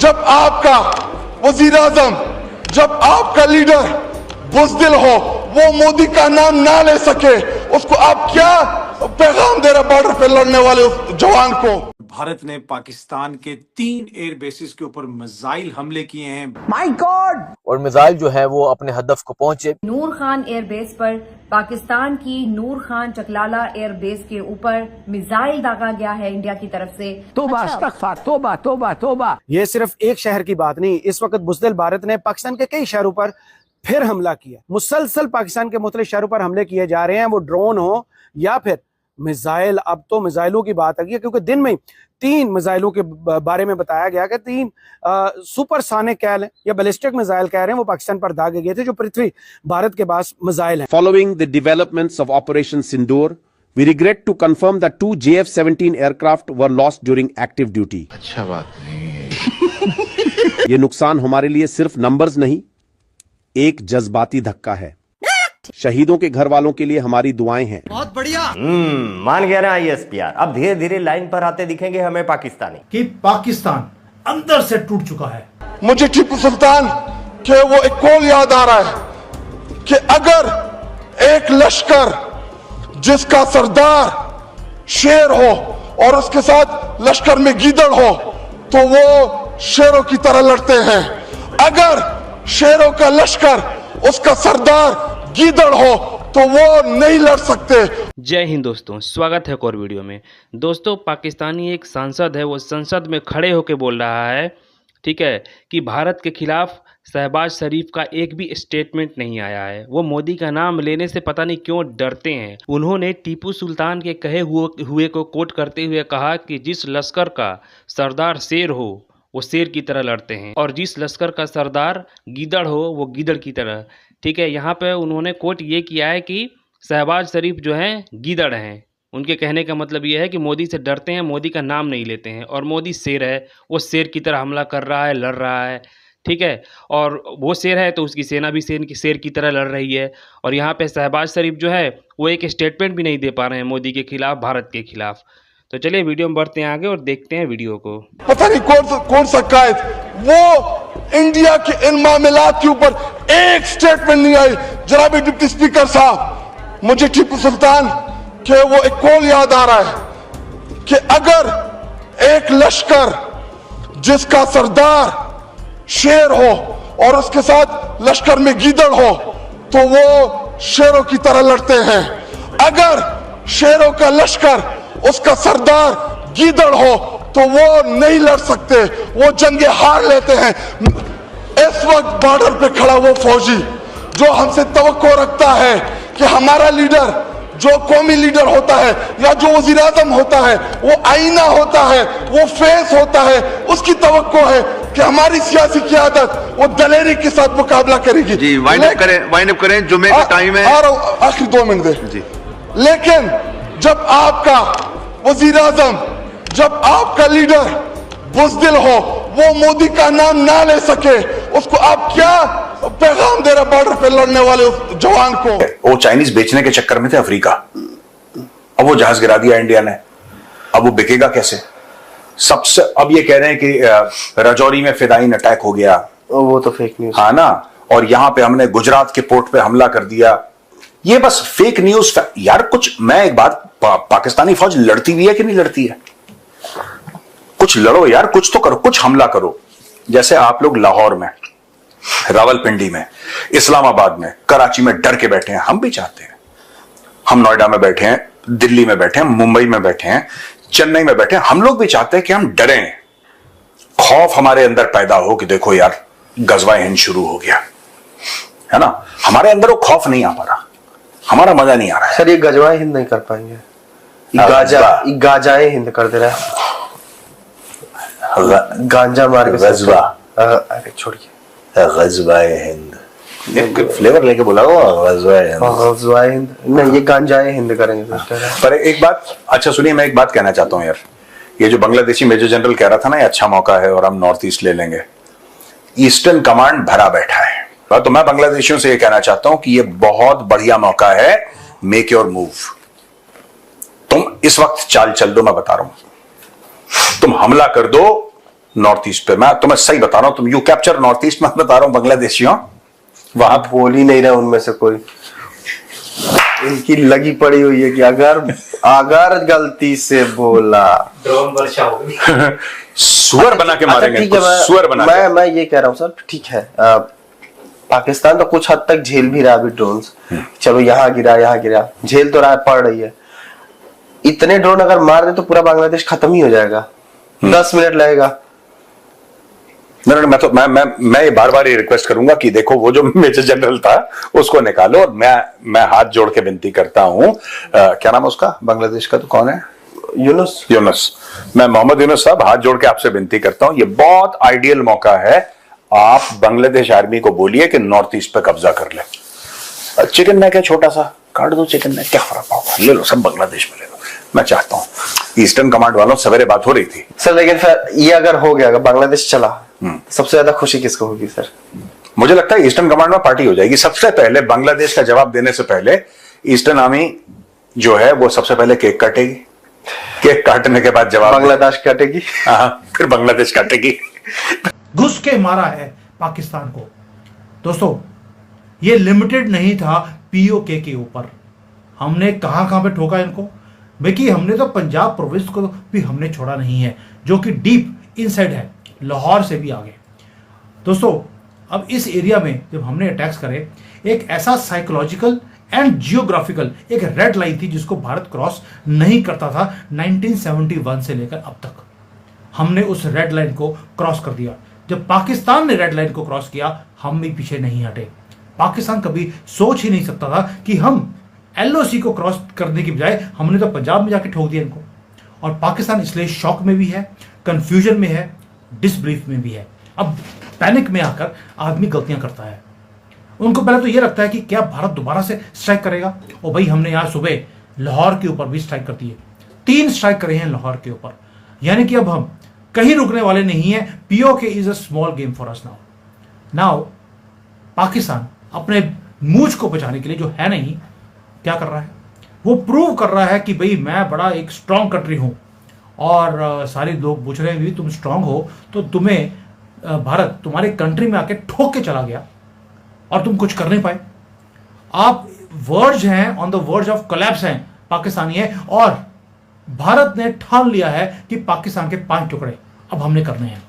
जब आपका वजीर आजम, जब आपका लीडर बुज़दिल हो, वो मोदी का नाम ना ले सके, उसको आप क्या पैगाम दे रहे बॉर्डर पे लड़ने वाले उस जवान को? भारत ने पाकिस्तान के 3 एयर बेसिस के ऊपर मिसाइल हमले किए हैं। My God! और मिसाइल जो है वो अपने हदफ को पहुंचे। नूर खान एयरबेस पर पाकिस्तान की नूर खान चकलाला एयरबेस के ऊपर मिसाइल दागा गया है इंडिया की तरफ से। तोबा इस्तगफार, तोबा तोबा तोबा। ये सिर्फ एक शहर की बात नहीं, इस वक्त बुज़दिल भारत ने पाकिस्तान के कई शहरों पर फिर हमला किया। मुसलसल पाकिस्तान के मुख्तलिफ शहरों पर हमले किए जा रहे हैं, वो ड्रोन हो या फिर मिसाइल। अब तो मिसाइलों की बात आ गई है, क्योंकि दिन में 3 मिसाइलों के बारे में बताया गया कि 3 सुपरसोनिक कह लें या बैलिस्टिक मिसाइल कह रहे हैं, वो पाकिस्तान पर दागे गए थे, जो पृथ्वी भारत के पास मिसाइल हैं। Following the developments of Operation Sindoor, we regret to confirm that 2 JF-17 aircraft were lost during active duty. अच्छा बात नहीं है। ये नुकसान हमारे लिए सिर्फ नंबर्स नहीं, एक जज्बाती धक्का है। शहीदों के घर वालों के लिए हमारी दुआएं हैं। बहुत बढ़िया। मान गया ना ISPR। अब धीरे धीरे लाइन पर आते दिखेंगे हमें पाकिस्तानी कि पाकिस्तान अंदर से टूट चुका है। मुझे टीपू सुल्तान के वो एक कॉल याद आ रहा है कि अगर एक लश्कर जिसका सरदार शेर हो और उसके साथ लश्कर में गीदड़ हो तो वो शेरों की तरह लड़ते हैं। अगर शेरों का लश्कर उसका सरदार गीदड़ हो तो वो नहीं लड़ सकते। जय हिंद दोस्तों, स्वागत है एक और वीडियो में। दोस्तों, पाकिस्तानी एक सांसद है, वो संसद में खड़े होकर बोल रहा है, ठीक है, कि भारत के खिलाफ शहबाज शरीफ का एक भी स्टेटमेंट नहीं आया है। वो मोदी का नाम लेने से पता नहीं क्यों डरते हैं। उन्होंने टीपू सुल्तान के कहे हुए को कोट करते हुए कहा कि जिस लश्कर का सरदार शेर हो वो शेर की तरह लड़ते हैं, और जिस लश्कर का सरदार गीदड़ हो वो गीदड़ की तरह। ठीक है, यहाँ पे उन्होंने कोट ये किया है कि शहबाज शरीफ जो हैं गीदड़ हैं। उनके कहने का मतलब ये है कि मोदी से डरते हैं, मोदी का नाम नहीं लेते हैं, और मोदी शेर है, वो शेर की तरह हमला कर रहा है, लड़ रहा है। ठीक है, और वो शेर है तो उसकी सेना भी शेर की तरह लड़ रही है। और यहाँ पे शहबाज शरीफ जो है वो एक स्टेटमेंट भी नहीं दे पा रहे हैं मोदी के खिलाफ, भारत के खिलाफ। तो चलिए वीडियो में बढ़ते हैं आगे और देखते हैं वीडियो को। पता नहीं कौन सा कायद वो इंडिया के इन मामलात के ऊपर एक स्टेटमेंट नहीं आई। जनाब डिप्टी स्पीकर साहब, मुझे टीपू सुल्तान के वो एक कॉल याद आ रहा है कि अगर एक लश्कर जिसका सरदार शेर हो और उसके साथ लश्कर में गीदड़ हो तो वो शेरों की तरह लड़ते हैं। अगर शेरों का लश्कर उसका सरदार गीदड़ हो तो वो नहीं लड़ सकते, वो जंगे हार लेते हैं। इस वक्त बॉर्डर पे खड़ा वो फौजी जो हमसे तवक्को रखता है कि हमारा लीडर जो कौमी लीडर होता है या जो वजीर आजम होता है वो आईना होता है, वो फेस होता है, उसकी तवक्को है कि हमारी सियासी क़यादत वो दलेरी के साथ मुकाबला करेगी। जी, वाइंड अप करें, जुम्मे का टाइम है। आखिरी 2 मिनट दे जी। लेकिन जब आपका वजीर आजम, जब आपका लीडर बुज़दिल हो, वो मोदी का नाम ना ले सके, उसको आप क्या पैगाम दे रहे बॉर्डर पे लड़ने वाले उस जवान को? वो चाइनीज बेचने के चक्कर में थे अफ्रीका, अब वो जहाज गिरा दिया इंडिया ने, अब वो बिकेगा कैसे? सबसे अब ये कह रहे हैं कि राजौरी में फिदाइन अटैक हो गया, वो तो फेक न्यूज। हाँ ना, और यहां पे हमने गुजरात के पोर्ट पे हमला कर दिया। ये बस फेक न्यूज यार। कुछ मैं एक बात, पाकिस्तानी फौज लड़ती भी है कि नहीं लड़ती है? कुछ लड़ो यार, कुछ तो करो, कुछ हमला करो। जैसे आप लोग लाहौर में, रावलपिंडी में, इस्लामाबाद में, कराची में डर के बैठे हैं, हम भी चाहते हैं। हम नोएडा में बैठे हैं, दिल्ली में बैठे हैं, मुंबई में बैठे हैं, चेन्नई में बैठे हैं, हम लोग भी चाहते हैं कि हम डरें, खौफ हमारे अंदर पैदा हो कि देखो यार गजवा हिंद शुरू हो गया है ना। हमारे अंदर वो खौफ नहीं आ पा रहा, हमारा मजा नहीं आ रहा है। सर ये गजवाए हिंद नहीं कर पाएंगे, गाजाए हिंद कर दे रहा है। गांजा मार के गजवा, अरे छोड़िए, गजवाए हिंद फ्लेवर लेके बोला गजवाए हिंद नहीं, ये गांजाए हिंद करेंगे। पर एक बात, अच्छा सुनिए, मैं एक बात कहना चाहता हूं यार। ये जो बांग्लादेशी मेजर जनरल कह रहा था ना, ये अच्छा मौका है और हम नॉर्थ ईस्ट ले लेंगे, ईस्टर्न कमांड भरा बैठा है। तो मैं बांग्लादेशियों से ये कहना चाहता हूं कि ये बहुत बढ़िया मौका है, मेक योर मूव। तुम इस वक्त चाल चल दो, मैं बता रहा हूं, तुम हमला कर दो, नॉर्थ ईस्ट पे। मैं तुम्हें सही बता रहा हूं, तुम यू कैप्चर नॉर्थ ईस्ट, मैं बता रहा हूं बांग्लादेशियों वहां बोल ही नहीं रहा उनमें से कोई, इनकी लगी पड़ी हुई है कि अगर गलती से बोला ड्रोन वर्षा होगी। सुअर बना के मारेंगे। ठीक है, सुअर बना के। मैं ये कह रहा हूँ सर, ठीक है, पाकिस्तान तो कुछ हद तक झेल भी रहा है अभी ड्रोन। चलो यहाँ गिरा, झेल तो रहा है, पड़ रही है। इतने ड्रोन अगर मार दे तो पूरा बांग्लादेश खत्म ही हो जाएगा, 10 मिनट लगेगा। मैं ये बार-बार ये रिक्वेस्ट करूंगा कि देखो वो जो मेजर जनरल था उसको निकालो, और मैं हाथ जोड़ के विनती करता हूं, क्या नाम है उसका, बांग्लादेश का तो कौन है, यूनुस। मैं मोहम्मद यूनुस साहब हाथ जोड़ के आपसे विनती करता हूं, ये बहुत आइडियल मौका है, आप बांग्लादेश आर्मी को बोलिए कि नॉर्थ ईस्ट पे कब्जा कर ले। चिकन नेक है छोटा सा, काट दो चिकन नेक, क्या फर्क होगा, ले लो सब बांग्लादेश में ले लो। मैं चाहता हूं ईस्टर्न कमांड वालों, सवेरे बात हो रही थी सर, लेकिन फिर ये अगर हो गया, अगर बांग्लादेश चला, सबसे ज्यादा खुशी किसको होगी सर? मुझे लगता है ईस्टर्न कमांड में पार्टी हो जाएगी। सबसे पहले बांग्लादेश का जवाब देने से पहले ईस्टर्न आर्मी जो है वो सबसे पहले केक काटेगी, केक काटने के बाद जवाब बांग्लादेश काटेगी, फिर बांग्लादेश काटेगी। घुस के मारा है पाकिस्तान को। दोस्तों, ये लिमिटेड नहीं था पीओके के ऊपर, हमने कहां पे ठोका इनको। देखिए, हमने तो पंजाब प्रोविंस को भी हमने छोड़ा नहीं है, जो कि डीप इनसाइड है, लाहौर से भी आगे। दोस्तों, अब इस एरिया में जब हमने अटैक्स करे, एक ऐसा साइकोलॉजिकल एंड जियोग्राफिकल एक रेड लाइन थी जिसको भारत क्रॉस नहीं करता था 1971 से लेकर अब तक। हमने उस रेड लाइन को क्रॉस कर दिया। जब पाकिस्तान ने रेड लाइन को क्रॉस किया, हम भी पीछे नहीं हटे। पाकिस्तान कभी सोच ही नहीं सकता था कि हम एलओसी को क्रॉस करने की बजाय हमने तो पंजाब में जाके ठोक दिया इनको। और पाकिस्तान इसलिए शॉक में भी है, कंफ्यूजन में है, डिसबिलीफ में भी है। अब पैनिक में आकर आदमी गलतियां करता है। उनको पहले तो यह लगता है कि क्या भारत दोबारा से स्ट्राइक करेगा। और भाई, हमने आज सुबह लाहौर के ऊपर भी स्ट्राइक कर दी है, 3 स्ट्राइक करे हैं लाहौर के ऊपर, यानी कि अब हम कहीं रुकने वाले नहीं है। PoK is a small game for us now. Pakistan अपने मूंछ को बचाने के लिए, जो है नहीं, क्या कर रहा है, वो प्रूव कर रहा है कि भाई मैं बड़ा एक स्ट्रांग कंट्री हूं। और सारे लोग पूछ रहे हैं भी तुम स्ट्रांग हो तो तुम्हें भारत तुम्हारे कंट्री में आके ठोक के चला गया और तुम कुछ कर नहीं पाए। आप वर्ज हैं, on the verge of collapse हैं, पाकिस्तानी है। और भारत ने ठान लिया है कि पाकिस्तान के 5 टुकड़े अब हमने करने हैं।